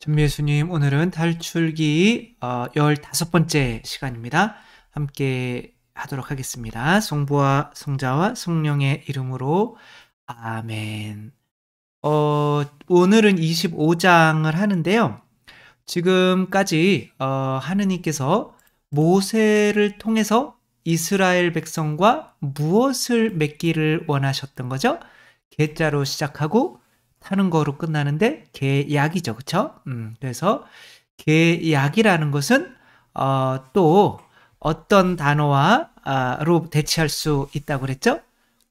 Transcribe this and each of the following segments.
전미예수님, 오늘은 탈출기 15번째 시간입니다. 함께 하도록 하겠습니다. 성부와 성자와 성령의 이름으로 아멘. 오늘은 25장을 하는데요. 지금까지 하느님께서 모세를 통해서 이스라엘 백성과 무엇을 맺기를 원하셨던 거죠? 계자로 시작하고 타는 거로 끝나는데 계약이죠, 그렇죠? 그래서 계약이라는 것은 또 어떤 단어와로 대체할 수 있다고 그랬죠?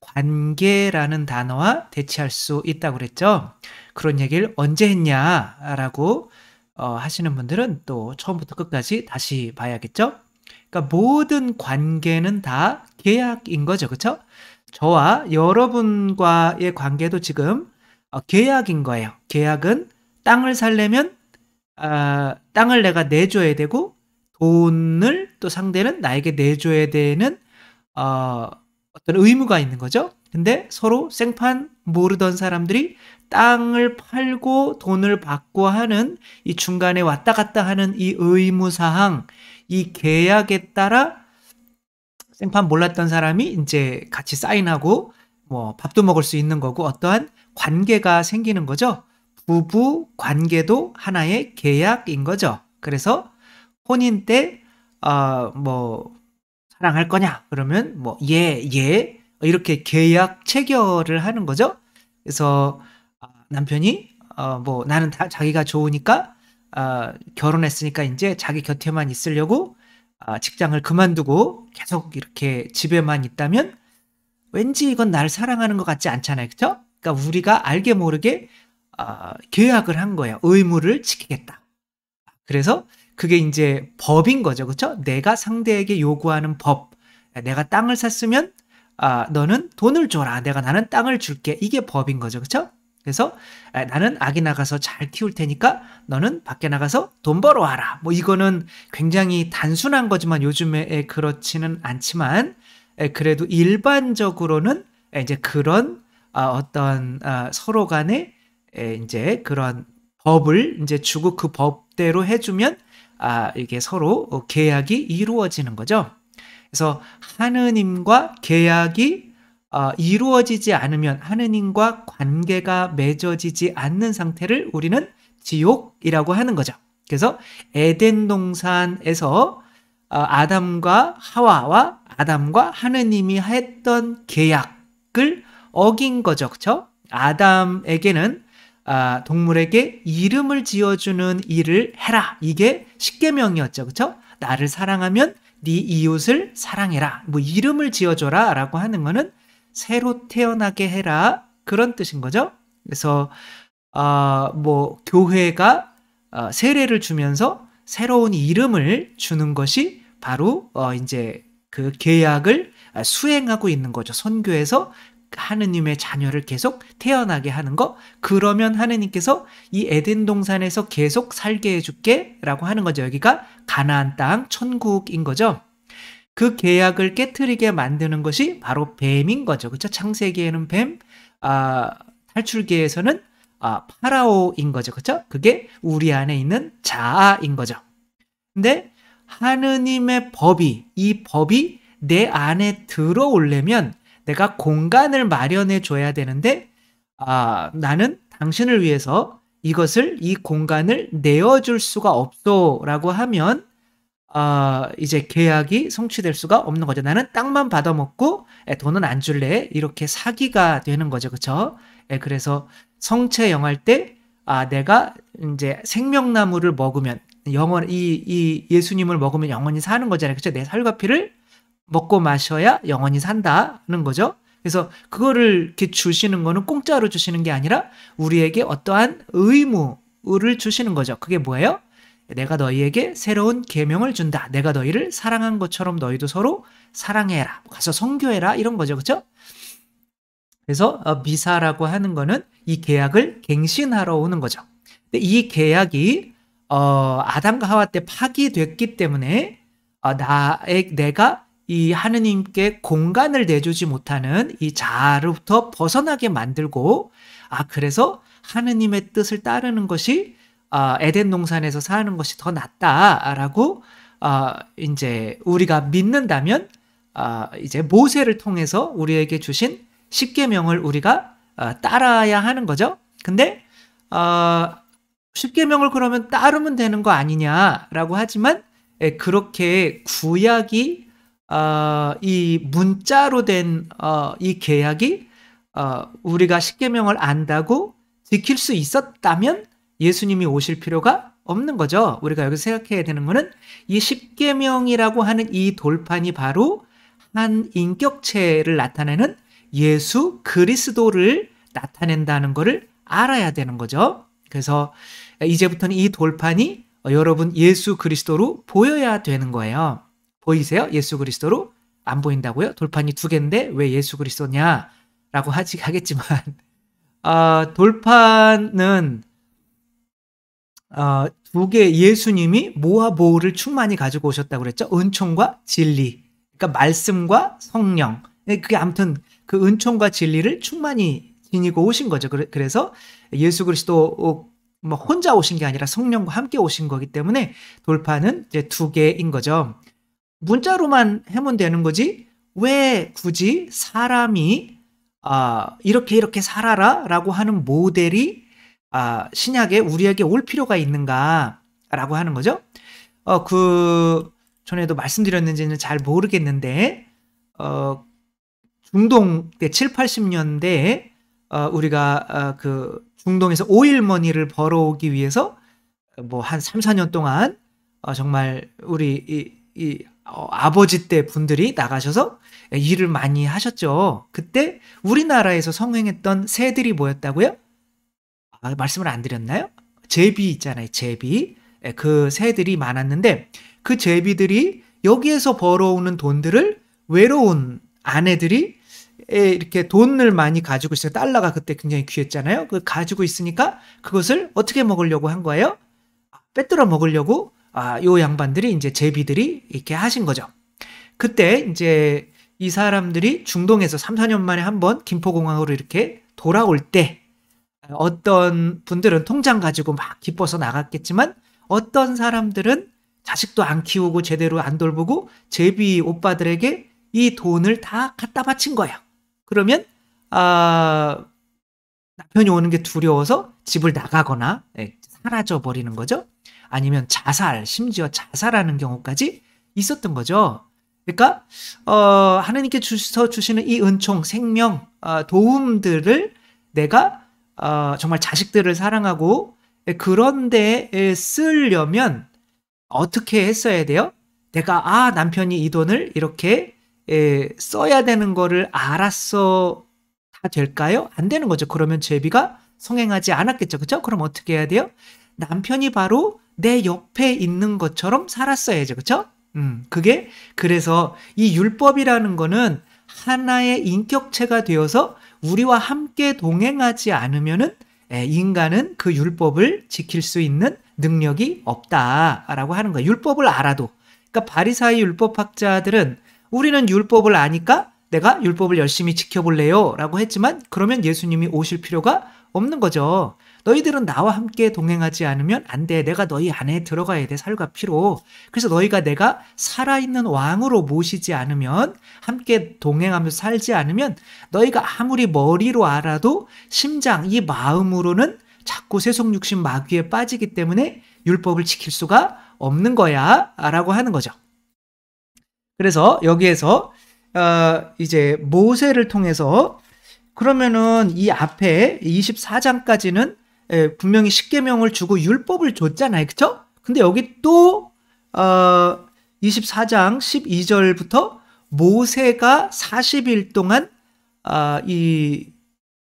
관계라는 단어와 대체할 수 있다고 그랬죠? 그런 얘기를 언제 했냐라고 하시는 분들은 또 처음부터 끝까지 다시 봐야겠죠? 그러니까 모든 관계는 다 계약인 거죠, 그렇죠? 저와 여러분과의 관계도 지금 계약인 거예요. 계약은 땅을 살려면 땅을 내가 내줘야 되고 돈을 또 상대는 나에게 내줘야 되는 어떤 의무가 있는 거죠. 근데 서로 생판 모르던 사람들이 땅을 팔고 돈을 받고 하는 이 중간에 왔다 갔다 하는 이 의무사항, 이 계약에 따라 생판 몰랐던 사람이 이제 같이 사인하고 뭐 밥도 먹을 수 있는 거고 어떠한 관계가 생기는 거죠. 부부 관계도 하나의 계약인 거죠. 그래서 혼인 때 뭐 사랑할 거냐 그러면 뭐 예 이렇게 계약 체결을 하는 거죠. 그래서 남편이 뭐 나는 다 자기가 좋으니까 결혼했으니까 이제 자기 곁에만 있으려고 직장을 그만두고 계속 이렇게 집에만 있다면 왠지 이건 날 사랑하는 것 같지 않잖아요. 그렇죠? 그러니까 우리가 알게 모르게 계약을 한 거예요. 의무를 지키겠다. 그래서 그게 이제 법인 거죠. 그렇죠? 내가 상대에게 요구하는 법. 내가 땅을 샀으면 너는 돈을 줘라. 나는 땅을 줄게. 이게 법인 거죠. 그렇죠? 그래서 나는 아기 나가서 잘 키울 테니까 너는 밖에 나가서 돈 벌어와라. 뭐 이거는 굉장히 단순한 거지만 요즘에 그렇지는 않지만 그래도 일반적으로는 이제 그런 어떤 서로 간에 이제 그런 법을 이제 주고 그 법대로 해주면 이게 서로 계약이 이루어지는 거죠. 그래서 하느님과 계약이 이루어지지 않으면 하느님과 관계가 맺어지지 않는 상태를 우리는 지옥이라고 하는 거죠. 그래서 에덴 동산에서 아담과 하와와 아담과 하느님이 했던 계약을 어긴 거죠. 그렇죠? 아담에게는 동물에게 이름을 지어주는 일을 해라. 이게 십계명이었죠. 그렇죠? 나를 사랑하면 네 이웃을 사랑해라. 뭐 이름을 지어줘라 라고 하는 거는 새로 태어나게 해라. 그런 뜻인 거죠. 그래서 뭐 교회가 세례를 주면서 새로운 이름을 주는 것이 바로 이제 그 계약을 수행하고 있는 거죠. 선교에서 하느님의 자녀를 계속 태어나게 하는 거. 그러면 하느님께서 이 에덴 동산에서 계속 살게 해줄게 라고 하는 거죠. 여기가 가나안 땅 천국인 거죠. 그 계약을 깨트리게 만드는 것이 바로 뱀인 거죠. 그렇죠? 창세기에는 뱀, 탈출기에서는 파라오인 거죠. 그렇죠? 그게 우리 안에 있는 자아인 거죠. 근데 하느님의 법이, 이 법이 내 안에 들어오려면 내가 공간을 마련해 줘야 되는데 나는 당신을 위해서 이 공간을 내어줄 수가 없어 라고 하면 이제 계약이 성취될 수가 없는 거죠. 나는 땅만 받아먹고 돈은 안 줄래 이렇게 사기가 되는 거죠. 그렇죠? 그래서 성체 영할 때 내가 이제 생명나무를 먹으면 이 예수님을 먹으면 영원히 사는 거잖아요. 그렇죠? 내 살과 피를 먹고 마셔야 영원히 산다는 거죠. 그래서 그거를 이렇게 주시는 거는 공짜로 주시는 게 아니라 우리에게 어떠한 의무를 주시는 거죠. 그게 뭐예요? 내가 너희에게 새로운 계명을 준다. 내가 너희를 사랑한 것처럼 너희도 서로 사랑해라. 가서 선교해라. 이런 거죠. 그렇죠? 그래서 미사라고 하는 거는 이 계약을 갱신하러 오는 거죠. 근데 이 계약이 아담과 하와 때 파기됐기 때문에 내가 이 하느님께 공간을 내주지 못하는 이 자아로부터 벗어나게 만들고 그래서 하느님의 뜻을 따르는 것이 에덴 동산에서 사는 것이 더 낫다라고 이제 우리가 믿는다면 이제 모세를 통해서 우리에게 주신 십계명을 우리가 따라야 하는 거죠. 근데 십계명을 그러면 따르면 되는 거 아니냐라고 하지만 그렇게 구약이 이 문자로 된 이 계약이 우리가 십계명을 안다고 지킬 수 있었다면 예수님이 오실 필요가 없는 거죠. 우리가 여기서 생각해야 되는 거는 이 십계명이라고 하는 이 돌판이 바로 한 인격체를 나타내는 예수 그리스도를 나타낸다는 것을 알아야 되는 거죠. 그래서 이제부터는 이 돌판이 여러분 예수 그리스도로 보여야 되는 거예요. 보이세요? 예수 그리스도로? 안 보인다고요? 돌판이 두 개인데 왜 예수 그리스도냐? 라고 하겠지만 돌판은 두 개 예수님이 뭐와 뭐를 충만히 가지고 오셨다고 그랬죠? 은총과 진리. 그러니까 말씀과 성령. 그게 아무튼 그 은총과 진리를 충만히 지니고 오신 거죠. 그래서 예수 그리스도 뭐 혼자 오신 게 아니라 성령과 함께 오신 거기 때문에 돌판은 이제 두 개인 거죠. 문자로만 하면 되는 거지 왜 굳이 사람이 이렇게 살아라 라고 하는 모델이 신약에 우리에게 올 필요가 있는가라고 하는 거죠. 전에도 말씀드렸는지는 잘 모르겠는데 중동 때 7, 80년대에 우리가 그 중동에서 오일머니를 벌어오기 위해서 뭐 한 3, 4년 동안 정말 우리 아버지 때 분들이 나가셔서 일을 많이 하셨죠. 그때 우리나라에서 성행했던 새들이 뭐였다고요? 말씀을 안 드렸나요? 제비 있잖아요. 제비. 그 새들이 많았는데 그 제비들이 여기에서 벌어오는 돈들을 외로운 아내들이 이렇게 돈을 많이 가지고 있어요. 달러가 그때 굉장히 귀했잖아요. 그 가지고 있으니까 그것을 어떻게 먹으려고 한 거예요? 빼들어 먹으려고 요 양반들이 이제 제비들이 이렇게 하신 거죠. 그때 이제 이 사람들이 중동에서 3, 4년 만에 한번 김포공항으로 이렇게 돌아올 때 어떤 분들은 통장 가지고 막 기뻐서 나갔겠지만 어떤 사람들은 자식도 안 키우고 제대로 안 돌보고 제비 오빠들에게 이 돈을 다 갖다 바친 거예요. 그러면 남편이 오는 게 두려워서 집을 나가거나 사라져 버리는 거죠. 아니면 심지어 자살하는 경우까지 있었던 거죠. 그러니까 하나님께서 주시는 이 은총, 생명, 도움들을 내가 정말 자식들을 사랑하고 그런 데에 쓰려면 어떻게 했어야 돼요? 내가 남편이 이 돈을 이렇게 써야 되는 거를 알았어 다 될까요? 안 되는 거죠. 그러면 제비가 성행하지 않았겠죠. 그렇죠? 그럼 어떻게 해야 돼요? 남편이 바로 내 옆에 있는 것처럼 살았어야죠. 그렇죠? 그게 그래서 이 율법이라는 거는 하나의 인격체가 되어서 우리와 함께 동행하지 않으면은 인간은 그 율법을 지킬 수 있는 능력이 없다라고 하는 거예요. 율법을 알아도. 그러니까 바리사이 율법학자들은 우리는 율법을 아니까 내가 율법을 열심히 지켜볼래요 라고 했지만 그러면 예수님이 오실 필요가 없는 거죠. 너희들은 나와 함께 동행하지 않으면 안 돼. 내가 너희 안에 들어가야 돼. 살과 피로. 그래서 너희가 내가 살아있는 왕으로 모시지 않으면 함께 동행하면서 살지 않으면 너희가 아무리 머리로 알아도 심장, 이 마음으로는 자꾸 세속육신 마귀에 빠지기 때문에 율법을 지킬 수가 없는 거야 라고 하는 거죠. 그래서 여기에서 이제 모세를 통해서 그러면은 이 앞에 24장까지는 분명히 십계명을 주고 율법을 줬잖아요. 그쵸? 근데 여기 또 24장 12절부터 모세가 40일 동안 이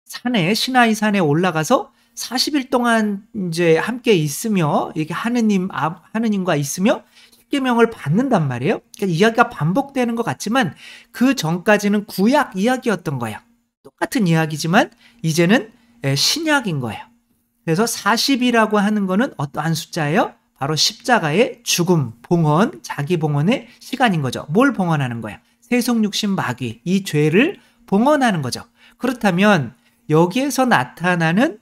산에 시나이 산에 올라가서 40일 동안 이제 함께 있으며 이게 하느님과 있으며 십계명을 받는단 말이에요. 그러니까 이야기가 반복되는 것 같지만 그 전까지는 구약 이야기였던 거예요. 똑같은 이야기지만 이제는 신약인 거예요. 그래서 40이라고 하는 거는 어떠한 숫자예요? 바로 십자가의 죽음, 봉헌, 자기 봉헌의 시간인 거죠. 뭘 봉헌하는 거야? 세속육신 마귀, 이 죄를 봉헌하는 거죠. 그렇다면 여기에서 나타나는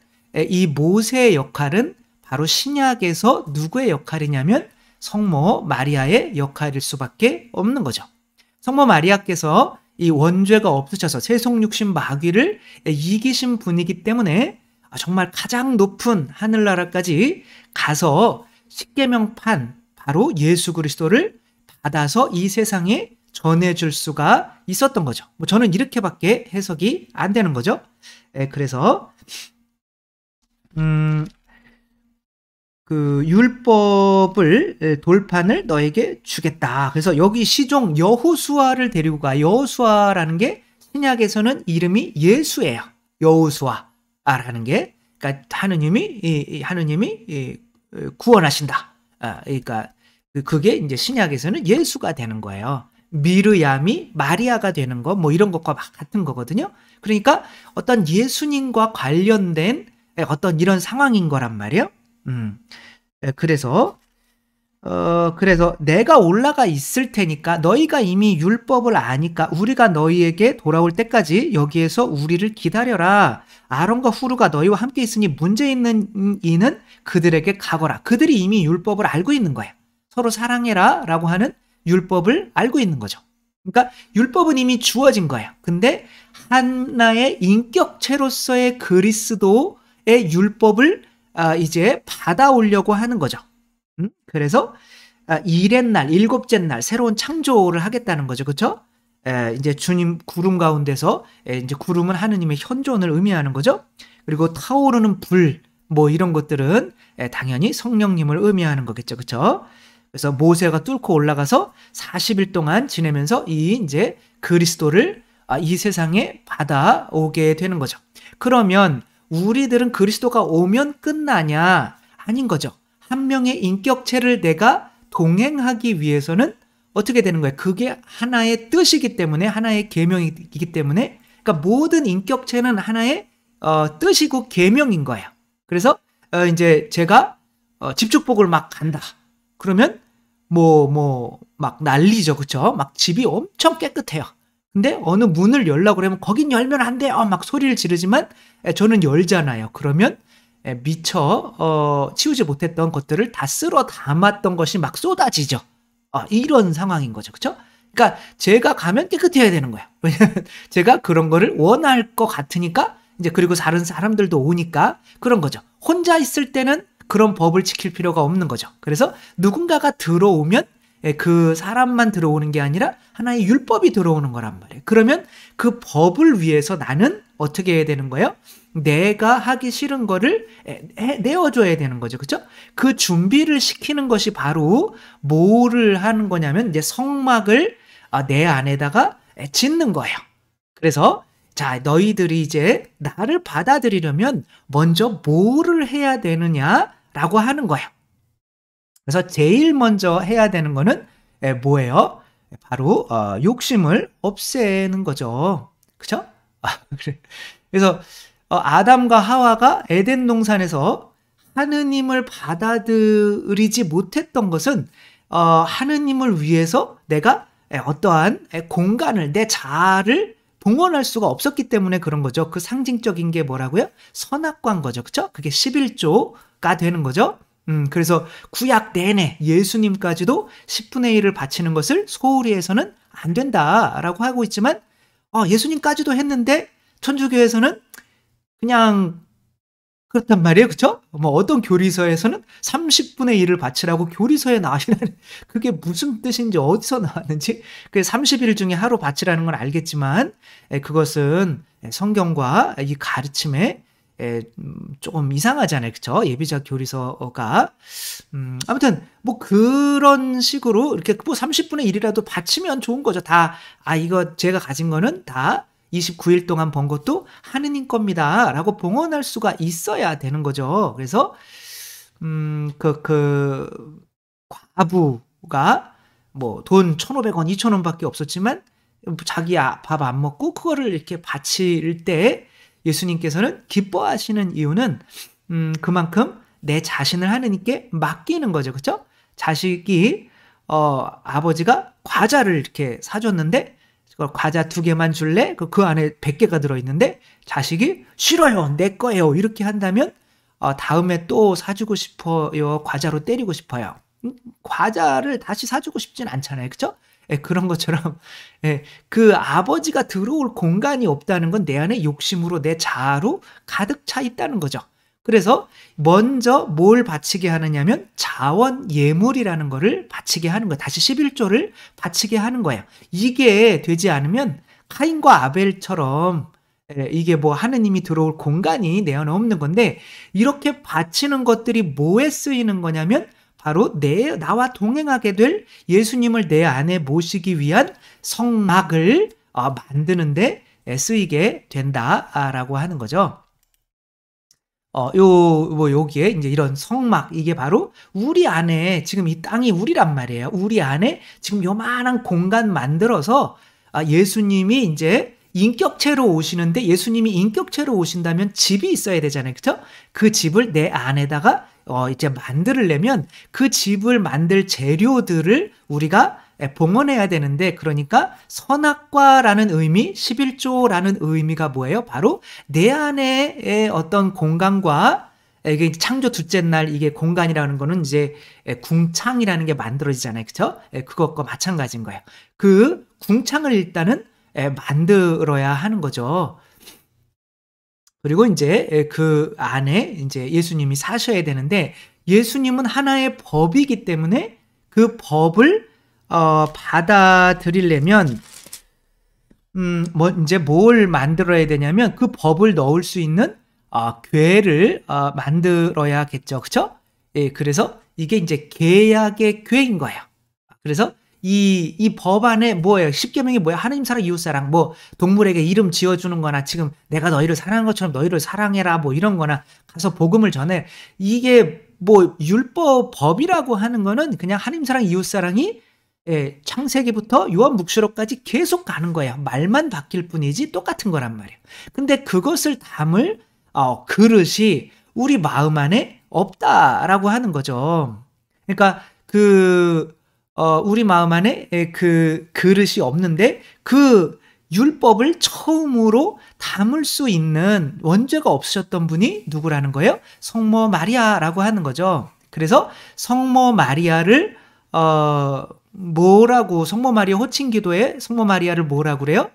이 모세의 역할은 바로 신약에서 누구의 역할이냐면 성모 마리아의 역할일 수밖에 없는 거죠. 성모 마리아께서 이 원죄가 없으셔서 세속육신 마귀를 이기신 분이기 때문에 정말 가장 높은 하늘나라까지 가서 십계명판 바로 예수 그리스도를 받아서 이 세상에 전해줄 수가 있었던 거죠. 저는 이렇게밖에 해석이 안 되는 거죠. 그래서 그 율법을 돌판을 너에게 주겠다. 그래서 여기 시종 여호수아를 데리고 가. 여호수아라는 게 신약에서는 이름이 예수예요. 여호수아라는 게 그러니까 하느님이 구원하신다. 그러니까 그게 이제 신약에서는 예수가 되는 거예요. 미르얌이 마리아가 되는 거 뭐 이런 것과 같은 거거든요. 그러니까 어떤 예수님과 관련된 어떤 이런 상황인 거란 말이에요. 그래서 내가 올라가 있을 테니까 너희가 이미 율법을 아니까 우리가 너희에게 돌아올 때까지 여기에서 우리를 기다려라. 아론과 후르가 너희와 함께 있으니 문제 있는 이는 그들에게 가거라. 그들이 이미 율법을 알고 있는 거예요. 서로 사랑해라 라고 하는 율법을 알고 있는 거죠. 그러니까 율법은 이미 주어진 거예요. 근데 하나의 인격체로서의 그리스도의 율법을 이제 받아오려고 하는 거죠. 그래서 일의 날, 일곱째 날 새로운 창조를 하겠다는 거죠. 그렇죠? 이제 주님 구름 가운데서 이제 구름은 하느님의 현존을 의미하는 거죠. 그리고 타오르는 불 뭐 이런 것들은 당연히 성령님을 의미하는 거겠죠. 그렇죠? 그래서 모세가 뚫고 올라가서 40일 동안 지내면서 이제 그리스도를 이 세상에 받아오게 되는 거죠. 그러면 우리들은 그리스도가 오면 끝나냐? 아닌 거죠. 한 명의 인격체를 내가 동행하기 위해서는 어떻게 되는 거예요? 그게 하나의 뜻이기 때문에 하나의 계명이기 때문에 그러니까 모든 인격체는 하나의 뜻이고 계명인 거예요. 그래서 이제 제가 집축복을 막 간다. 그러면 막 난리죠. 그쵸? 막 집이 엄청 깨끗해요. 근데 어느 문을 열라고 그러면 거긴 열면 안 돼요. 막 소리를 지르지만 저는 열잖아요. 그러면 미처 치우지 못했던 것들을 다 쓸어 담았던 것이 막 쏟아지죠. 이런 상황인 거죠. 그쵸? 그러니까 제가 가면 깨끗해야 되는 거예요. 왜냐면 제가 그런 거를 원할 것 같으니까 이제 그리고 다른 사람들도 오니까 그런 거죠. 혼자 있을 때는 그런 법을 지킬 필요가 없는 거죠. 그래서 누군가가 들어오면 그 사람만 들어오는 게 아니라 하나의 율법이 들어오는 거란 말이에요. 그러면 그 법을 위해서 나는 어떻게 해야 되는 거예요? 내가 하기 싫은 거를 내어줘야 되는 거죠. 그렇죠? 그 준비를 시키는 것이 바로 뭐를 하는 거냐면 이제 성막을 내 안에다가 짓는 거예요. 그래서 자, 너희들이 이제 나를 받아들이려면 먼저 뭐를 해야 되느냐라고 하는 거예요. 그래서 제일 먼저 해야 되는 거는 뭐예요? 바로 욕심을 없애는 거죠. 그렇죠? 그래서 아담과 하와가 에덴 동산에서 하느님을 받아들이지 못했던 것은 하느님을 위해서 내가 어떠한 공간을 내 자아를 봉헌할 수가 없었기 때문에 그런 거죠. 그 상징적인 게 뭐라고요? 선악과인 거죠. 그렇죠? 그게 11조가 되는 거죠. 그래서 구약 내내 예수님까지도 10분의 1을 바치는 것을 소홀히 해서는 안 된다라고 하고 있지만 예수님까지도 했는데 천주교에서는 그냥 그렇단 말이에요. 그렇죠? 뭐 어떤 교리서에서는 30분의 1을 바치라고 교리서에 나와있는 그게 무슨 뜻인지 어디서 나왔는지 그 30일 중에 하루 바치라는 건 알겠지만 그것은 성경과 이 가르침에 조금 이상하잖아요. 그렇죠? 예비자 교리서가 아무튼 뭐 그런 식으로 이렇게 뭐 30분의 1이라도 바치면 좋은 거죠. 다 이거 제가 가진 거는 다 29일 동안 번 것도 하느님 겁니다 라고 봉헌할 수가 있어야 되는 거죠. 그래서 과부가 뭐 돈 1,500원 2,000원 밖에 없었지만 자기 밥 안 먹고 그거를 이렇게 바칠 때 예수님께서는 기뻐하시는 이유는 그만큼 내 자신을 하느님께 맡기는 거죠. 그렇죠? 자식이 아버지가 과자를 이렇게 사줬는데 과자 2개만 줄래? 그 안에 100개가 들어있는데 자식이 싫어요. 내 거예요. 이렇게 한다면 다음에 또 사주고 싶어요. 과자로 때리고 싶어요. 과자를 다시 사주고 싶진 않잖아요. 그쵸? 예, 그런 것처럼, 예, 그 아버지가 들어올 공간이 없다는 건 내 안에 욕심으로 내 자아로 가득 차 있다는 거죠. 그래서 먼저 뭘 바치게 하느냐면 자원 예물이라는 거를 바치게 하는 거예요. 다시 11조를 바치게 하는 거예요. 이게 되지 않으면 카인과 아벨처럼 이게 뭐 하느님이 들어올 공간이 내 안에 없는 건데, 이렇게 바치는 것들이 뭐에 쓰이는 거냐면 바로 나와 동행하게 될 예수님을 내 안에 모시기 위한 성막을 만드는데 쓰이게 된다라고 하는 거죠. 여기에 이제 이런 성막, 이게 바로 우리 안에, 지금 이 땅이 우리란 말이에요. 우리 안에 지금 요만한 공간 만들어서 예수님이 이제 인격체로 오시는데, 예수님이 인격체로 오신다면 집이 있어야 되잖아요. 그쵸? 그 집을 내 안에다가 이제 만들려면 그 집을 만들 재료들을 우리가 봉헌해야 되는데, 그러니까 선악과라는 의미, 11조라는 의미가 뭐예요? 바로 내 안에 어떤 공간과, 이게 창조 둘째 날 이게 공간이라는 거는 이제 궁창이라는 게 만들어지잖아요. 그쵸? 그것과 마찬가지인 거예요. 그 궁창을 일단은 만들어야 하는 거죠. 그리고 이제 그 안에 이제 예수님이 사셔야 되는데, 예수님은 하나의 법이기 때문에 그 법을 받아들이려면 이제 뭘 만들어야 되냐면 그 법을 넣을 수 있는 궤를 만들어야겠죠. 그쵸? 예, 그래서 이게 이제 계약의 궤인 거예요. 그래서 이 법 안에 뭐예요? 십계명이 뭐예요? 하나님 사랑, 이웃 사랑, 뭐 동물에게 이름 지어주는 거나, 지금 내가 너희를 사랑한 것처럼 너희를 사랑해라, 뭐 이런 거나, 가서 복음을 전해. 이게 뭐 율법, 법이라고 하는 거는 그냥 하나님 사랑, 이웃 사랑이 창세기부터 요한묵시록까지 계속 가는 거예요. 말만 바뀔 뿐이지 똑같은 거란 말이에요. 근데 그것을 담을 그릇이 우리 마음 안에 없다라고 하는 거죠. 그러니까 우리 마음 안에 그 그릇이 없는데, 그 율법을 처음으로 담을 수 있는 원죄가 없으셨던 분이 누구라는 거예요? 성모 마리아라고 하는 거죠. 그래서 성모 마리아를 성모 마리아 호칭 기도에 성모 마리아를 뭐라고 그래요?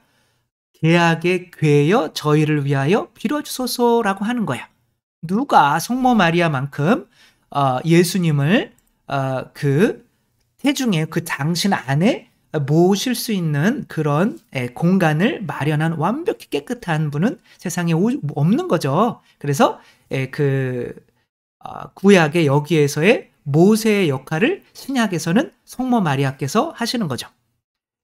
계약의 궤여 저희를 위하여 빌어주소서라고 하는 거예요. 누가 성모 마리아만큼 예수님을 그 태중에 그 당신 안에 모실 수 있는 그런 공간을 마련한 완벽히 깨끗한 분은 세상에 없는 거죠. 그래서 구약의 여기에서의 모세의 역할을 신약에서는 성모 마리아께서 하시는 거죠.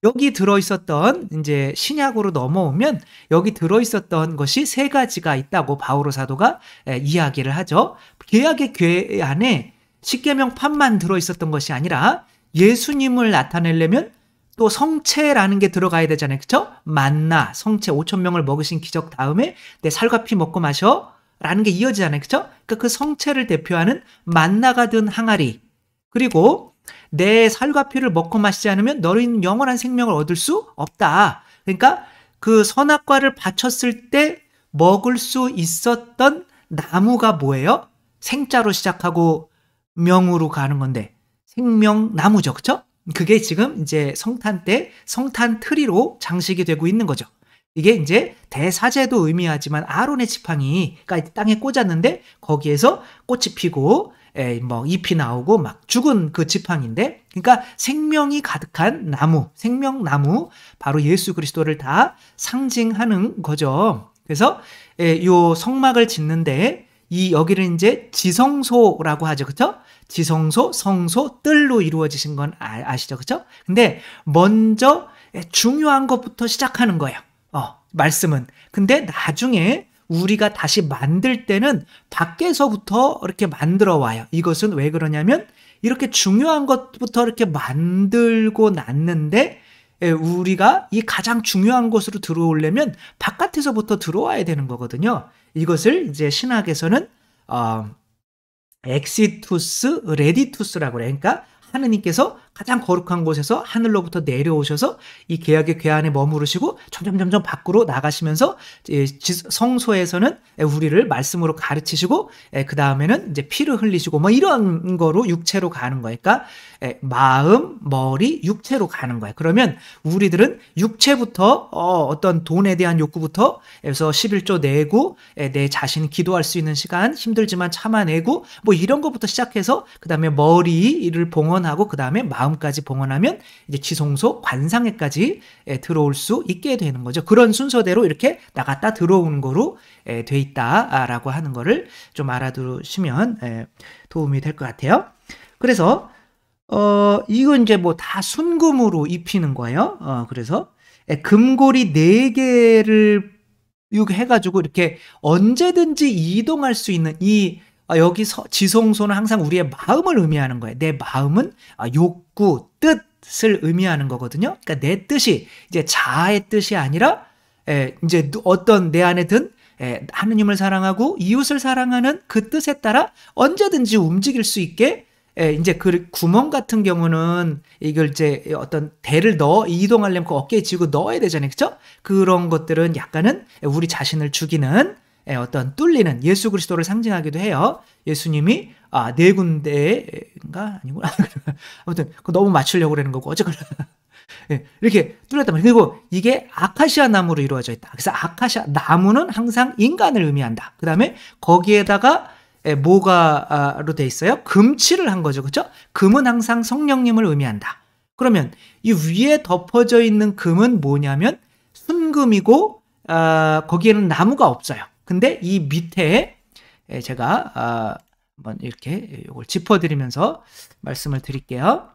여기 들어있었던, 이제 신약으로 넘어오면 여기 들어있었던 것이 세 가지가 있다고 바오로 사도가 이야기를 하죠. 계약의 궤 안에 십계명판만 들어있었던 것이 아니라 예수님을 나타내려면 또 성체라는 게 들어가야 되잖아요. 그쵸? 만나, 성체, 5,000명을 먹으신 기적 다음에 내 살과 피 먹고 마셔 라는 게 이어지잖아요. 그쵸? 그러니까 그 성체를 대표하는 만나가 든 항아리, 그리고 내 살과 피를 먹고 마시지 않으면 너희는 영원한 생명을 얻을 수 없다. 그러니까 그 선악과를 바쳤을 때 먹을 수 있었던 나무가 뭐예요? 생자로 시작하고 명으로 가는 건데 생명나무죠. 그쵸? 그게 지금 이제 성탄 때 성탄 트리로 장식이 되고 있는 거죠. 이게 이제 대사제도 의미하지만 아론의 지팡이 땅에 꽂았는데 거기에서 꽃이 피고 뭐 잎이 나오고 막 죽은 그 지팡인데, 그러니까 생명이 가득한 나무, 생명나무, 바로 예수 그리스도를 다 상징하는 거죠. 그래서 요 성막을 짓는데 여기를 이제 지성소라고 하죠. 그쵸? 지성소, 성소, 뜰로 이루어지신 건 아시죠? 그쵸? 근데 먼저 중요한 것부터 시작하는 거예요. 말씀은. 근데 나중에 우리가 다시 만들 때는 밖에서부터 이렇게 만들어 와요. 이것은 왜 그러냐면 이렇게 중요한 것부터 이렇게 만들고 났는데 우리가 이 가장 중요한 곳으로 들어오려면 바깥에서부터 들어와야 되는 거거든요. 이것을 이제 신학에서는 엑시투스, 레디투스라고 그래요. 그러니까 하느님께서 가장 거룩한 곳에서 하늘로부터 내려오셔서 이 계약의 궤 안에 머무르시고 점점 밖으로 나가시면서 성소에서는 우리를 말씀으로 가르치시고 그 다음에는 이제 피를 흘리시고 뭐 이런 거로 육체로 가는 거니까 마음, 머리, 육체로 가는 거예요. 그러면 우리들은 육체부터 어떤 돈에 대한 욕구부터 해서 11조 내고 내 자신이 기도할 수 있는 시간 힘들지만 참아내고 뭐 이런 것부터 시작해서 그 다음에 머리를 봉헌하고 그 다음에 마음까지 봉헌하면 이제 지성소 관상회까지 들어올 수 있게 되는 거죠. 그런 순서대로 이렇게 나갔다 들어오는 거로 돼 있다라고 하는 거를 좀 알아두시면 도움이 될 것 같아요. 그래서 이건 이제 뭐 다 순금으로 입히는 거예요. 그래서 금고리 4개를 이렇게 해가지고 이렇게 언제든지 이동할 수 있는 여기 지성소는 항상 우리의 마음을 의미하는 거예요. 내 마음은 욕구, 뜻을 의미하는 거거든요. 그러니까 내 뜻이 이제 자아의 뜻이 아니라 이제 어떤 내 안에 든 하느님을 사랑하고 이웃을 사랑하는 그 뜻에 따라 언제든지 움직일 수 있게 이제 그 구멍 같은 경우는 이걸 이제 어떤 대를 이동하려면 그 어깨에 쥐고 넣어야 되잖아요. 그죠? 그런 것들은 약간은 우리 자신을 죽이는 어떤 뚫리는 예수 그리스도를 상징하기도 해요. 예수님이 4군데인가? 아니구나. 아무튼 너무 맞추려고 그러는 거고 어쨌거나 이렇게 뚫렸단 말이에요. 그리고 이게 아카시아 나무로 이루어져 있다. 그래서 아카시아 나무는 항상 인간을 의미한다. 그 다음에 거기에다가 뭐가로 돼 있어요? 금칠을 한 거죠. 그렇죠? 금은 항상 성령님을 의미한다. 그러면 이 위에 덮어져 있는 금은 뭐냐면 순금이고 거기에는 나무가 없어요. 근데 이 밑에 제가 한번 이렇게 이걸 짚어드리면서 말씀을 드릴게요.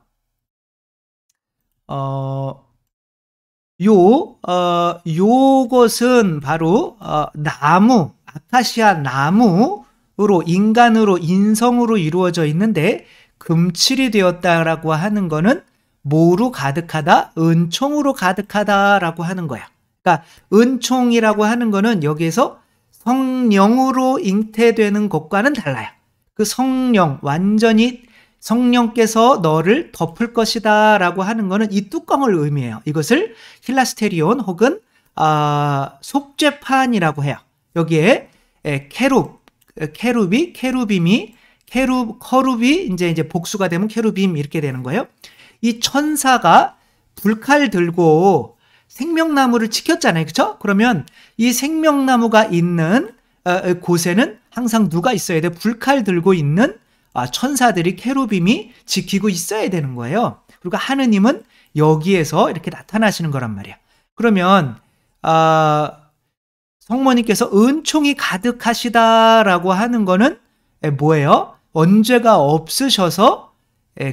요것은 바로 나무, 아카시아 나무로 인간으로 인성으로 이루어져 있는데 금칠이 되었다라고 하는 거는 뭐로 가득하다? 은총으로 가득하다라고 하는 거야. 그러니까 은총이라고 하는 거는 여기에서 성령으로 잉태되는 것과는 달라요. 그 성령, 완전히 성령께서 너를 덮을 것이다 라고 하는 것은 이 뚜껑을 의미해요. 이것을 힐라스테리온 혹은 속죄판이라고 해요. 여기에 케루빔이 커룹이 이제 복수가 되면 케루빔 이렇게 되는 거예요. 이 천사가 불칼 들고 생명나무를 지켰잖아요. 그렇죠? 그러면 이 생명나무가 있는 곳에는 항상 누가 있어야 돼? 불칼 들고 있는 천사들이 케루빔이 지키고 있어야 되는 거예요. 그리고 하느님은 여기에서 이렇게 나타나시는 거란 말이에요. 그러면 성모님께서 은총이 가득하시다라고 하는 거는 뭐예요? 언제가 없으셔서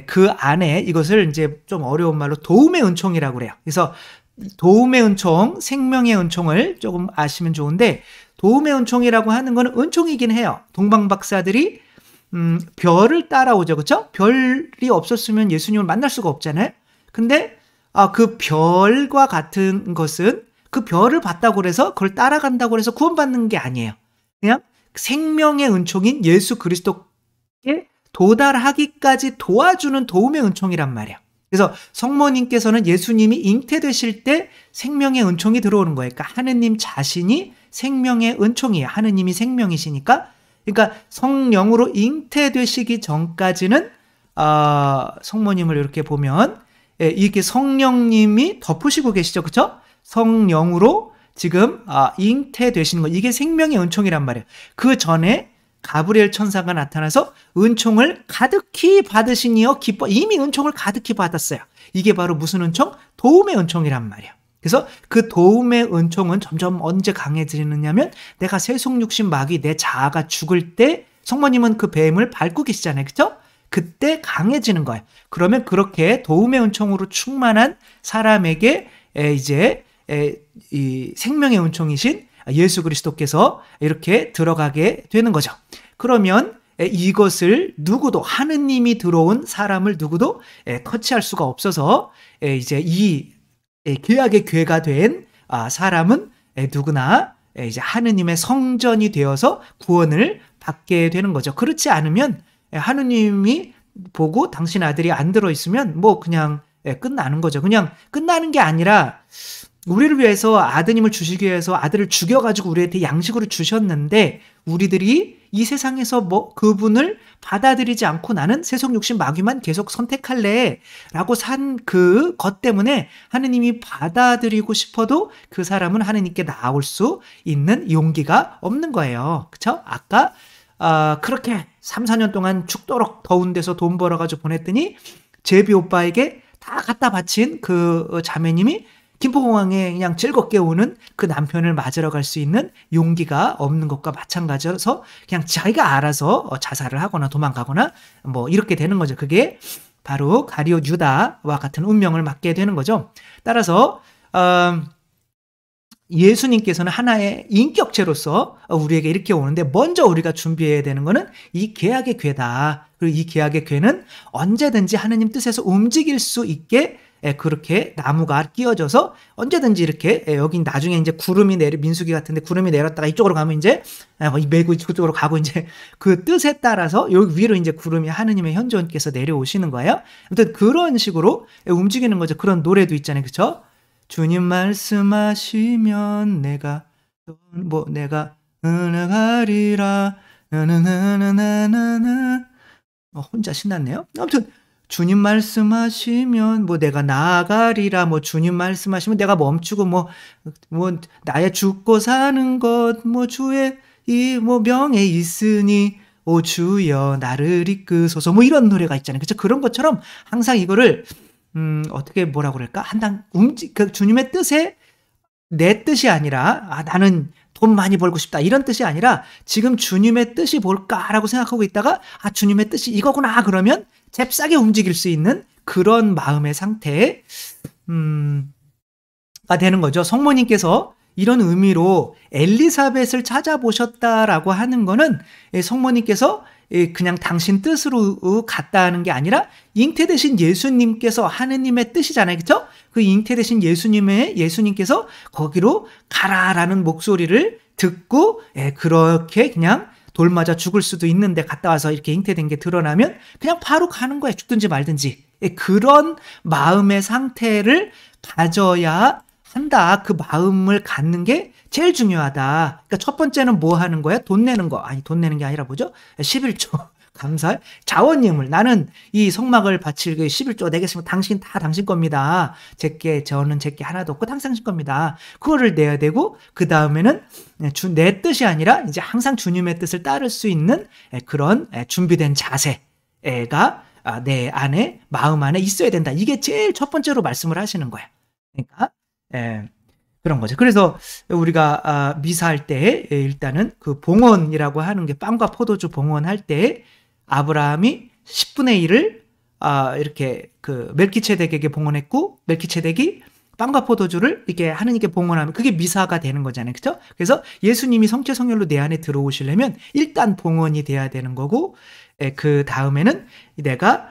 그 안에 이것을 이제 좀 어려운 말로 도움의 은총이라고 그래요. 그래서 도움의 은총, 생명의 은총을 조금 아시면 좋은데 도움의 은총이라고 하는 거는 은총이긴 해요. 동방박사들이 별을 따라오죠. 그렇죠? 별이 없었으면 예수님을 만날 수가 없잖아요. 근데 그 별과 같은 것은 그 별을 봤다고 그래서 그걸 따라간다고 해서 구원받는 게 아니에요. 그냥 생명의 은총인 예수 그리스도께 도달하기까지 도와주는 도움의 은총이란 말이에요. 그래서 성모님께서는 예수님이 잉태되실 때 생명의 은총이 들어오는 거예요. 그러니까 하느님 자신이 생명의 은총이에요. 하느님이 생명이시니까. 그러니까 성령으로 잉태되시기 전까지는 성모님을 이렇게 보면 이렇게 성령님이 덮으시고 계시죠. 그렇죠? 성령으로 지금 잉태되시는 거. 이게 생명의 은총이란 말이에요. 그 전에 가브리엘 천사가 나타나서 은총을 가득히 받으시니여 기뻐. 이미 은총을 가득히 받았어요. 이게 바로 무슨 은총? 도움의 은총이란 말이에요. 그래서 그 도움의 은총은 점점 언제 강해지느냐면 내가 세속육신 마귀 내 자아가 죽을 때 성모님은 그 뱀을 밟고 계시잖아요. 그렇죠? 그때 강해지는 거예요. 그러면 그렇게 도움의 은총으로 충만한 사람에게 이제 이 생명의 은총이신 예수 그리스도께서 이렇게 들어가게 되는 거죠. 그러면 이것을 누구도 하느님이 들어온 사람을 누구도 터치할 수가 없어서 이제 이 계약의 궤가 된 사람은 누구나 이제 하느님의 성전이 되어서 구원을 받게 되는 거죠. 그렇지 않으면 하느님이 보고 당신 아들이 안 들어있으면 뭐 그냥 끝나는 거죠. 그냥 끝나는 게 아니라 우리를 위해서 아드님을 주시기 위해서 아들을 죽여가지고 우리한테 양식으로 주셨는데 우리들이 이 세상에서 뭐 그분을 받아들이지 않고 나는 세속 욕심 마귀만 계속 선택할래 라고 산 그 것 때문에 하느님이 받아들이고 싶어도 그 사람은 하느님께 나올 수 있는 용기가 없는 거예요. 그쵸? 아까 그렇게 3, 4년 동안 죽도록 더운 데서 돈 벌어가지고 보냈더니 제비 오빠에게 다 갖다 바친 그 자매님이 김포공항에 그냥 즐겁게 오는 그 남편을 맞으러 갈 수 있는 용기가 없는 것과 마찬가지여서 그냥 자기가 알아서 자살을 하거나 도망가거나 뭐 이렇게 되는 거죠. 그게 바로 가룟 유다와 같은 운명을 맞게 되는 거죠. 따라서 예수님께서는 하나의 인격체로서 우리에게 이렇게 오는데 먼저 우리가 준비해야 되는 거는 이 계약의 궤다. 그리고 이 계약의 궤는 언제든지 하느님 뜻에서 움직일 수 있게 그렇게 나무가 끼워져서 언제든지 이렇게 여기 나중에 이제 구름이 민수기 같은데 구름이 내렸다가 이쪽으로 가면 이제 메고 이쪽으로 가고 이제 그 뜻에 따라서 여기 위로 이제 구름이 하느님의 현존께서 내려오시는 거예요. 아무튼 그런 식으로 움직이는 거죠. 그런 노래도 있잖아요. 그렇죠? 주님 말씀하시면 내가 은혜가리라 나나나나나나 혼자 신났네요. 아무튼 주님 말씀하시면 뭐 내가 나아가리라 뭐 주님 말씀하시면 내가 멈추고 뭐 나의 죽고 사는 것 뭐 주의 이 뭐 명에 있으니 오 주여 나를 이끄소서 뭐 이런 노래가 있잖아요. 그렇죠? 그런 것처럼 항상 이거를 어떻게 뭐라고 그럴까? 그 주님의 뜻에 내 뜻이 아니라 나는 돈 많이 벌고 싶다 이런 뜻이 아니라 지금 주님의 뜻이 뭘까라고 생각하고 있다가 주님의 뜻이 이거구나 그러면 잽싸게 움직일 수 있는 그런 마음의 상태가 되는 거죠. 성모님께서 이런 의미로 엘리사벳을 찾아보셨다라고 하는 거는 성모님께서 그냥 당신 뜻으로 갔다 하는 게 아니라 잉태되신 예수님께서 하느님의 뜻이잖아요. 그렇죠? 그 잉태되신 예수님께서 거기로 가라라는 목소리를 듣고 그렇게 그냥 돌 맞아 죽을 수도 있는데 갔다 와서 이렇게 잉태된 게 드러나면 그냥 바로 가는 거예요. 죽든지 말든지. 그런 마음의 상태를 가져야 한다. 그 마음을 갖는 게 제일 중요하다. 그러니까 첫 번째는 뭐 하는 거야? 돈 내는 거. 돈 내는 게 아니라 뭐죠? 11조. 감사할 자원님을 나는 이 성막을 바칠 11조 내겠습니다. 당신 다 당신 겁니다. 저는 제게 하나도 없고 당신 겁니다. 그거를 내야 되고 그 다음에는 내 뜻이 아니라 이제 항상 주님의 뜻을 따를 수 있는 그런 준비된 자세가 내 안에 마음 안에 있어야 된다. 이게 제일 첫 번째로 말씀을 하시는 거예요. 그러니까 그런 거죠. 그래서 우리가 미사할 때 일단은 그 봉헌이라고 하는 게 빵과 포도주 봉헌할 때 아브라함이 10분의 1을 이렇게 그 멜키체덱에게 봉헌했고 멜키체덱이 빵과 포도주를 이렇게 하느님께 봉헌하면 그게 미사가 되는 거잖아요. 그렇죠? 그래서 예수님이 성체성혈로 내 안에 들어오시려면 일단 봉헌이 돼야 되는 거고 그 다음에는 내가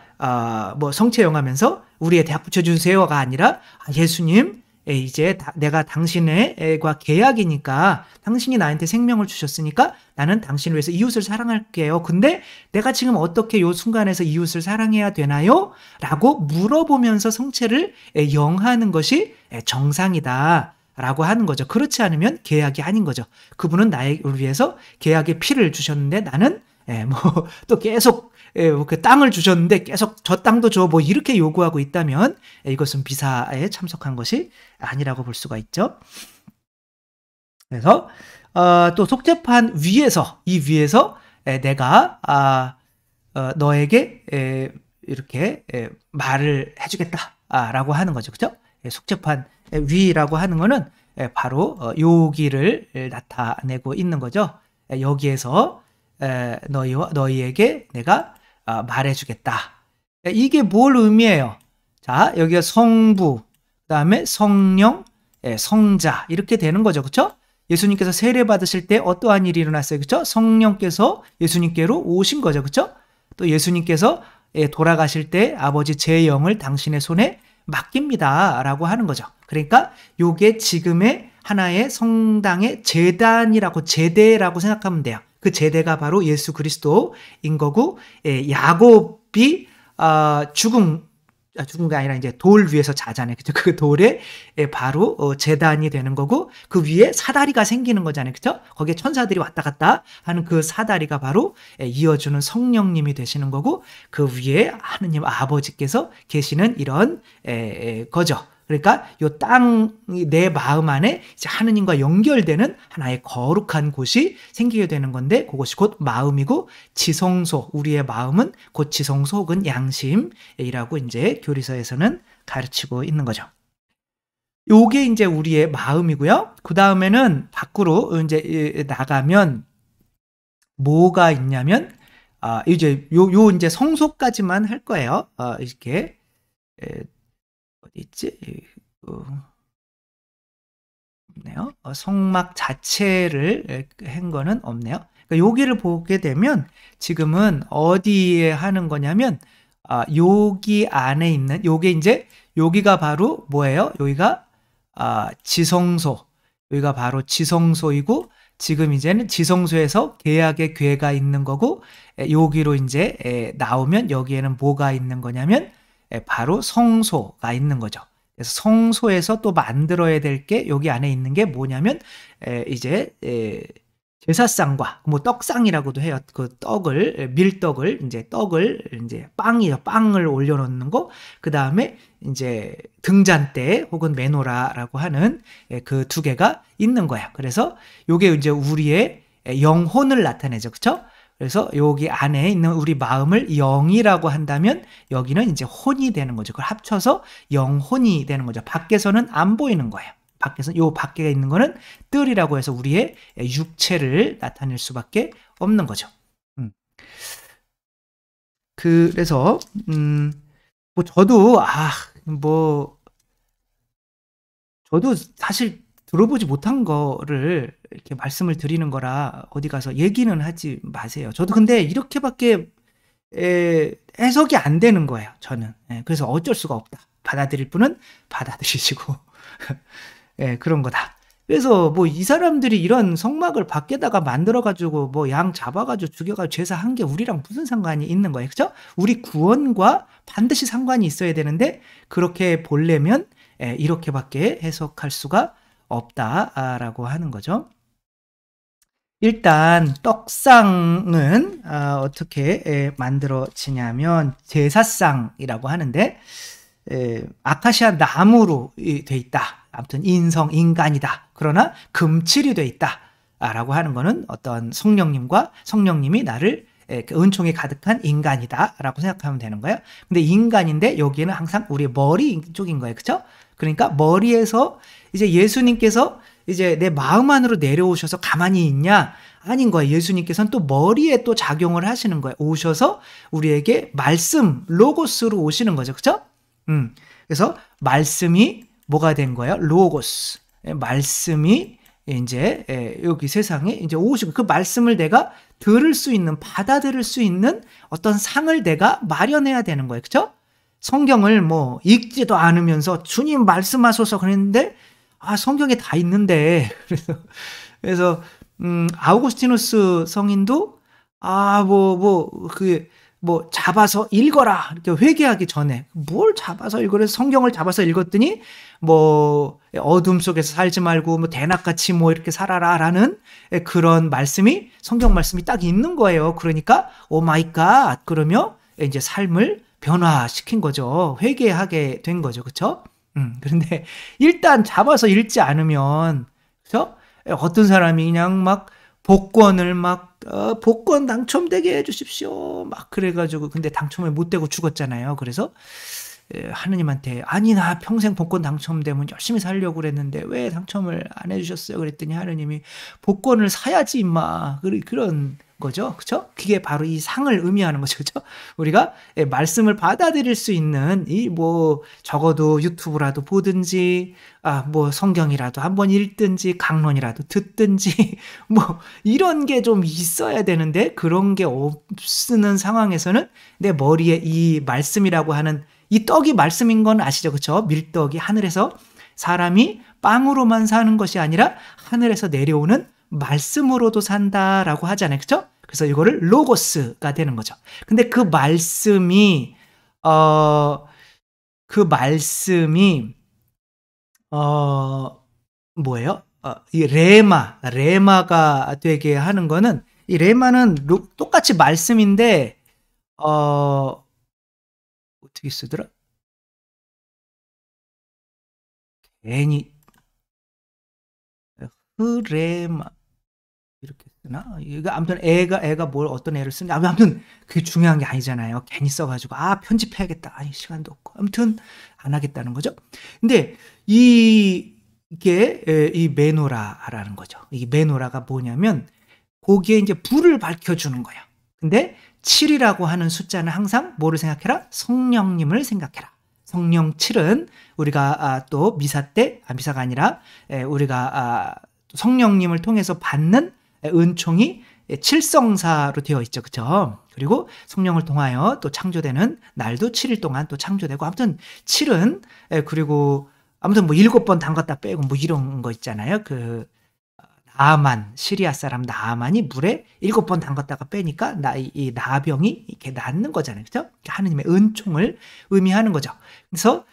뭐 성체영하면서 우리의 대학 붙여주세요가 아니라 예수님 이제 내가 당신과 계약이니까 당신이 나한테 생명을 주셨으니까 나는 당신을 위해서 이웃을 사랑할게요. 근데 내가 지금 어떻게 이 순간에서 이웃을 사랑해야 되나요? 라고 물어보면서 성체를 영하는 것이 정상이다 라고 하는 거죠. 그렇지 않으면 계약이 아닌 거죠. 그분은 나를 위해서 계약의 피를 주셨는데 나는 뭐 또 계속 그 땅을 주셨는데 계속 저 땅도 줘 뭐 이렇게 요구하고 있다면 이것은 비사에 참석한 것이 아니라고 볼 수가 있죠. 그래서 또 속죄판 위에서 내가 너에게 이렇게 말을 해주겠다라고 하는 거죠. 그렇죠? 속죄판 위라고 하는 거는 바로 여기를 나타내고 있는 거죠. 여기에서 너희에게 내가 말해주겠다. 이게 뭘 의미해요? 자, 여기가 성부, 그 다음에 성령, 성자 이렇게 되는 거죠. 그렇죠? 예수님께서 세례 받으실 때 어떠한 일이 일어났어요? 그렇죠? 성령께서 예수님께로 오신 거죠. 그렇죠? 또 예수님께서 돌아가실 때 아버지 제 영을 당신의 손에 맡깁니다라고 하는 거죠. 그러니까 요게 지금의 하나의 성당의 제대라고 생각하면 돼요. 그 제대가 바로 예수 그리스도인 거고 야곱이 죽은 게 아니라 이제 돌 위에서 자잖아요. 그죠? 그 돌에 바로 제단이 되는 거고, 그 위에 사다리가 생기는 거잖아요. 그죠? 거기에 천사들이 왔다 갔다 하는 그 사다리가 바로 이어주는 성령님이 되시는 거고, 그 위에 하느님 아버지께서 계시는 이런 거죠. 그러니까 요 땅이 내 마음 안에 이제 하느님과 연결되는 하나의 거룩한 곳이 생기게 되는 건데, 그것이 곧 마음이고, 지성소, 우리의 마음은 곧 지성소 혹은 양심이라고 이제 교리서에서는 가르치고 있는 거죠. 요게 이제 우리의 마음이고요. 그 다음에는 밖으로 이제 나가면 뭐가 있냐면, 이제 요 이제 성소까지만 할 거예요. 이렇게 어디 있지? 없네요. 성막 자체를 한 거는 없네요. 그러니까 여기를 보게 되면 지금은 어디에 하는 거냐면, 여기 안에 있는, 요게 이제 여기가 바로 뭐예요? 여기가 지성소, 여기가 바로 지성소이고, 지금 이제는 지성소에서 계약의 궤가 있는 거고, 여기로 이제 나오면 여기에는 뭐가 있는 거냐면 바로 성소가 있는 거죠. 그래서 성소에서 또 만들어야 될 게 여기 안에 있는 게 뭐냐면 이제 제사상과 뭐 떡상이라고도 해요. 그 떡을, 밀떡을, 이제 떡을, 이제 빵이요. 빵을 올려놓는 거. 그 다음에 이제 등잔대 혹은 메노라라고 하는 그 두 개가 있는 거예요. 그래서 요게 이제 우리의 영혼을 나타내죠. 그쵸? 그래서 여기 안에 있는 우리 마음을 영이라고 한다면 여기는 이제 혼이 되는 거죠. 그걸 합쳐서 영혼이 되는 거죠. 밖에서는 안 보이는 거예요. 밖에서 요 밖에 있는 거는 뜰이라고 해서 우리의 육체를 나타낼 수밖에 없는 거죠. 그래서 뭐 저도 사실 들어보지 못한 거를 이렇게 말씀을 드리는 거라 어디 가서 얘기는 하지 마세요. 저도 근데 이렇게밖에 해석이 안 되는 거예요, 저는. 그래서 어쩔 수가 없다. 받아들일 분은 받아들이시고 그런 거다. 그래서 뭐 이 사람들이 이런 성막을 밖에다가 만들어가지고 뭐 양 잡아가지고 죽여가지고 제사한 게 우리랑 무슨 상관이 있는 거예요, 그죠? 우리 구원과 반드시 상관이 있어야 되는데 그렇게 보려면 이렇게밖에 해석할 수가 없다라고 하는 거죠. 일단 떡상은 어떻게 만들어지냐면 제사상이라고 하는데 아카시아 나무로 돼 있다. 아무튼 인간이다. 그러나 금칠이 돼 있다. 라고 하는 거는 어떤 성령님이 나를 은총이 가득한 인간이다. 라고 생각하면 되는 거예요. 근데 인간인데 여기에는 항상 우리 머리 쪽인 거예요. 그쵸? 그러니까 머리에서 이제 예수님께서 이제 내 마음 안으로 내려오셔서 가만히 있냐? 아닌 거예요. 예수님께서는 또 머리에 또 작용을 하시는 거예요. 오셔서 우리에게 말씀, 로고스로 오시는 거죠. 그쵸? 그래서 말씀이 뭐가 된 거예요? 로고스. 말씀이 이제 여기 세상에 이제 오시고 그 말씀을 내가 들을 수 있는, 받아들일 수 있는 어떤 상을 내가 마련해야 되는 거예요. 그쵸? 성경을 뭐 읽지도 않으면서 주님 말씀하소서 그랬는데 성경에 다 있는데 그래서 아우구스티누스 성인도 잡아서 읽어라 이렇게 회개하기 전에 뭘 잡아서 읽으래 성경을 잡아서 읽었더니 뭐 어둠 속에서 살지 말고 뭐 대낮같이 뭐 이렇게 살아라라는 그런 말씀이 성경 말씀이 딱 있는 거예요. 그러니까 오 마이 갓 그러며 이제 삶을 변화시킨 거죠. 회개하게 된 거죠. 그렇죠? 그런데 일단 잡아서 읽지 않으면 그렇죠? 어떤 사람이 그냥 막 복권을 복권 당첨되게 해주십시오. 막 그래가지고 근데 당첨을 못 되고 죽었잖아요. 그래서 하느님한테 아니 나 평생 복권 당첨되면 열심히 살려고 그랬는데 왜 당첨을 안 해주셨어요? 그랬더니 하느님이 복권을 사야지 임마 그런 거죠. 그렇죠? 그게 바로 이 상을 의미하는 거죠. 그렇죠? 우리가 말씀을 받아들일 수 있는 이 뭐 적어도 유튜브라도 보든지 뭐 성경이라도 한번 읽든지 강론이라도 듣든지 뭐 이런 게 좀 있어야 되는데 그런 게 없는 상황에서는 내 머리에 이 말씀이라고 하는 이 떡이 말씀인 건 아시죠? 그렇죠? 밀떡이 하늘에서 사람이 빵으로만 사는 것이 아니라 하늘에서 내려오는 말씀으로도 산다라고 하잖아요. 그렇죠? 그래서 이거를 로고스가 되는 거죠. 근데 그 말씀이 어 그 말씀이 어 뭐예요? 이 레마가 되게 하는 거는, 이 레마는 똑같이 말씀인데 어떻게 쓰더라? 괜히 흐레마 이렇게 쓰나? 이거 아무튼 애가 뭘 어떤 애를 쓰는데, 아무튼 그게 중요한 게 아니잖아요. 괜히 써 가지고 '아 편집해야겠다. 아이 시간도 없고.' 아무튼 안 하겠다는 거죠. 근데 이게 이 메노라라는 거죠. 이 메노라가 뭐냐면 거기에 인제 불을 밝혀 주는 거예요. 근데 7 이라고 하는 숫자는 항상 뭐를 생각해라? 성령님을 생각해라. 성령 7은 우리가 또 미사 때, 미사가 아니라 우리가 성령님을 통해서 받는 은총이 칠성사로 되어 있죠. 그쵸? 그리고 성령을 통하여 또 창조되는 날도 7일 동안 또 창조되고, 아무튼 7은 그리고 아무튼 뭐 7번 담갔다 빼고 뭐 이런 거 있잖아요. 나아만, 시리아 사람 나아만이 물에 7번 담갔다가 빼니까 이 나병이 이렇게 낫는 거잖아요. 그죠? 하느님의 은총을 의미하는 거죠. 그래서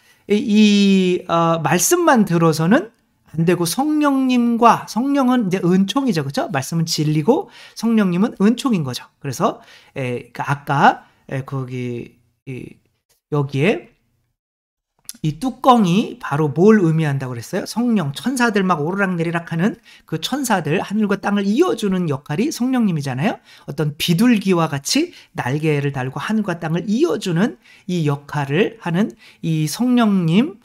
말씀만 들어서는 안 되고, 성령은 이제 은총이죠. 그죠? 말씀은 진리고 성령님은 은총인 거죠. 그래서 아까 거기 여기에 이 뚜껑이 바로 뭘 의미한다고 그랬어요? 성령, 천사들 막 오르락내리락 하는 그 천사들, 하늘과 땅을 이어주는 역할이 성령님이잖아요. 어떤 비둘기와 같이 날개를 달고 하늘과 땅을 이어주는 이 역할을 하는 이 성령님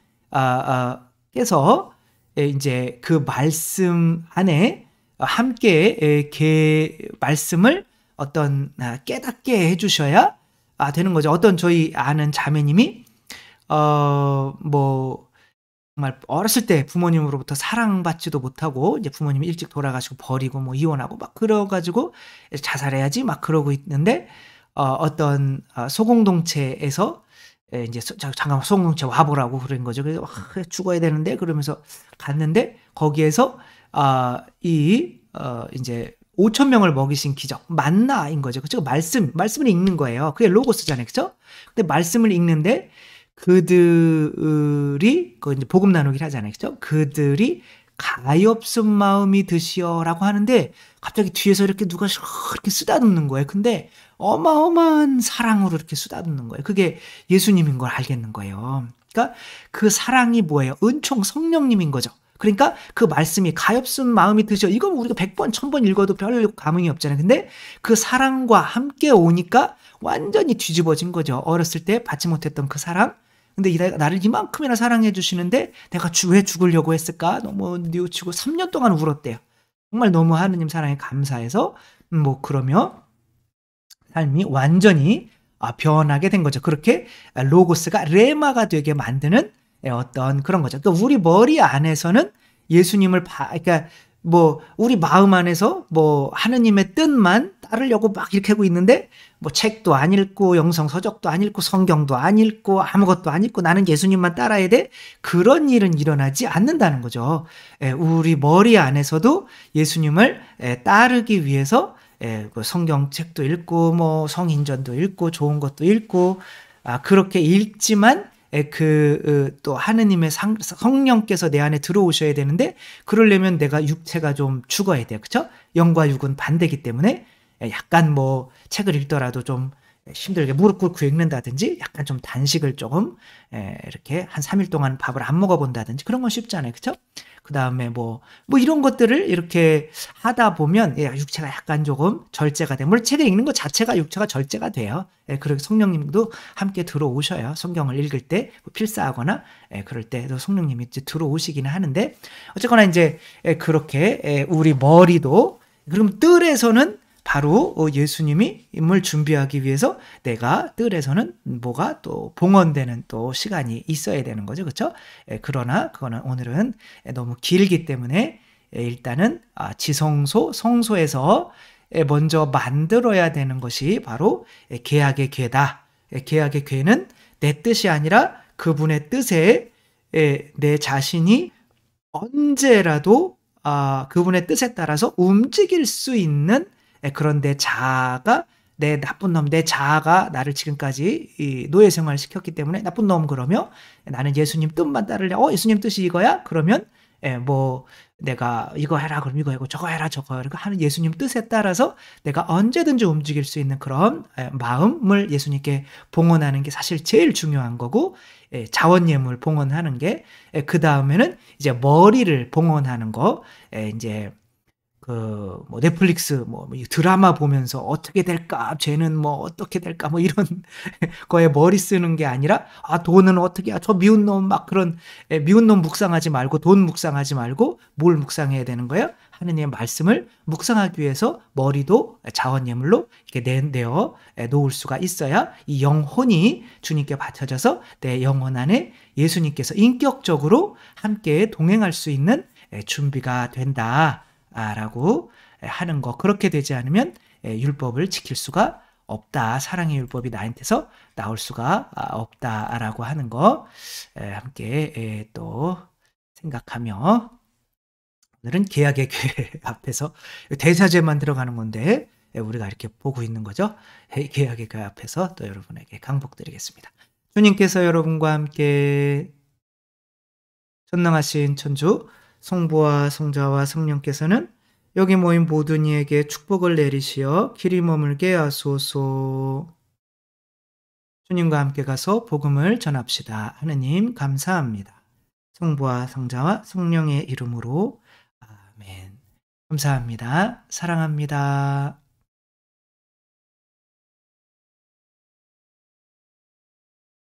께서 이제 그 말씀 안에 함께 말씀을 깨닫게 해주셔야 되는 거죠. 어떤 저희 아는 자매님이 뭐 정말 어렸을 때 부모님으로부터 사랑받지도 못하고, 이제 부모님이 일찍 돌아가시고 버리고 뭐 이혼하고 막 그래 가지고 자살해야지 막 그러고 있는데, 어떤 소공동체에서 인제 잠깐만 소공동체 와 보라고 그런 거죠. 그래서 죽어야 되는데 그러면서 갔는데, 거기에서 인제 5천 명을 먹이신 기적, 만나인 거죠. 그죠? 말씀을 읽는 거예요. 그게 로고스잖아요. 그죠? 근데 말씀을 읽는데 그들이 이제 복음 나누기를 하잖아요. 그죠? 그들이 가엾은 마음이 드시어라고 하는데, 갑자기 뒤에서 이렇게 누가 이렇게 쓰다듬는 거예요. 근데 어마어마한 사랑으로 이렇게 쓰다듬는 거예요. 그게 예수님인 걸 알겠는 거예요. 그러니까 그 사랑이 뭐예요? 은총, 성령님인 거죠. 그러니까 그 말씀이 가엾은 마음이 드시어, 이건 우리가 100번, 1000번 읽어도 별 감흥이 없잖아요. 근데 그 사랑과 함께 오니까 완전히 뒤집어진 거죠. 어렸을 때 받지 못했던 그 사랑. 근데 나를 이만큼이나 사랑해 주시는데 내가 왜 죽으려고 했을까? 너무 뉘우치고 3년 동안 울었대요. 정말 너무 하느님 사랑에 감사해서 뭐 그러며 삶이 완전히 변하게 된 거죠. 그렇게 로고스가 레마가 되게 만드는 어떤 그런 거죠. 그러니까 우리 머리 안에서는 예수님을 그러니까 뭐 우리 마음 안에서 뭐 하느님의 뜻만 따르려고 막 이렇게 하고 있는데, 뭐 책도 안 읽고 영성 서적도 안 읽고 성경도 안 읽고 아무것도 안 읽고 나는 예수님만 따라야 돼, 그런 일은 일어나지 않는다는 거죠. 우리 머리 안에서도 예수님을 따르기 위해서 그 성경책도 읽고 뭐 성인전도 읽고 좋은 것도 읽고 그렇게 읽지만, 또 하느님의 성령께서 내 안에 들어오셔야 되는데, 그러려면 내가 육체가 좀 죽어야 돼요. 그쵸? 영과 육은 반대기 때문에 약간 뭐 책을 읽더라도 좀 힘들게 무릎 꿇고 읽는다든지, 약간 좀 단식을 조금 이렇게 한 3일 동안 밥을 안 먹어본다든지, 그런 건 쉽잖아요. 그쵸? 그 다음에 뭐 이런 것들을 이렇게 하다 보면 육체가 약간 조금 절제가 돼. 물론 책을 읽는 것 자체가 육체가 절제가 돼요. 그리고 성령님도 함께 들어오셔요. 성경을 읽을 때 필사하거나 그럴 때도 성령님이 이제 들어오시기는 하는데, 어쨌거나 이제 그렇게 우리 머리도, 그럼 뜰에서는 바로 예수님이 임을 준비하기 위해서 내가 뜰에서는 뭐가 또 봉헌되는 또 시간이 있어야 되는 거죠. 그렇죠? 그러나 그거는 오늘은 너무 길기 때문에 일단은 성소에서 먼저 만들어야 되는 것이 바로 계약의 궤다. 계약의 궤는 내 뜻이 아니라 그분의 뜻에 내 자신이 언제라도 그분의 뜻에 따라서 움직일 수 있는 그런 내 자아가 내 나쁜 놈, 내 자아가 나를 지금까지 이 노예 생활을 시켰기 때문에 나쁜 놈 그러며 나는 예수님 뜻만 따르려. 예수님 뜻이 이거야? 그러면 뭐 내가 이거 해라 그럼 이거 하고 저거 해라 저거 이렇게 하는 예수님 뜻에 따라서 내가 언제든지 움직일 수 있는 그런 마음을 예수님께 봉헌하는 게 사실 제일 중요한 거고, 자원 예물 봉헌하는 게, 그다음에는 이제 머리를 봉헌하는 거, 이제 뭐 넷플릭스 뭐 드라마 보면서 어떻게 될까? 쟤는 뭐 어떻게 될까? 뭐 이런 거에 머리 쓰는 게 아니라 돈은 어떻게 저 미운 놈 막 그런 미운 놈 묵상하지 말고 돈 묵상하지 말고 뭘 묵상해야 되는 거예요? 하느님의 말씀을 묵상하기 위해서 머리도 자원 예물로 이렇게 내어 놓을 수가 있어야 이 영혼이 주님께 바쳐져서 내 영혼 안에 예수님께서 인격적으로 함께 동행할 수 있는 준비가 된다. 라고 하는 거. 그렇게 되지 않으면 율법을 지킬 수가 없다. 사랑의 율법이 나한테서 나올 수가 없다라고 하는 거 함께 또 생각하며, 오늘은 개약의 교회 앞에서 대사제만 들어가는 건데 우리가 이렇게 보고 있는 거죠. 개약의 교회 앞에서 또 여러분에게 강복드리겠습니다. 주님께서 여러분과 함께 전능하신 천주 성부와 성자와 성령께서는 여기 모인 모든 이에게 축복을 내리시어 길이 머물게 하소서. 주님과 함께 가서 복음을 전합시다. 하느님 감사합니다. 성부와 성자와 성령의 이름으로 아멘. 감사합니다. 사랑합니다.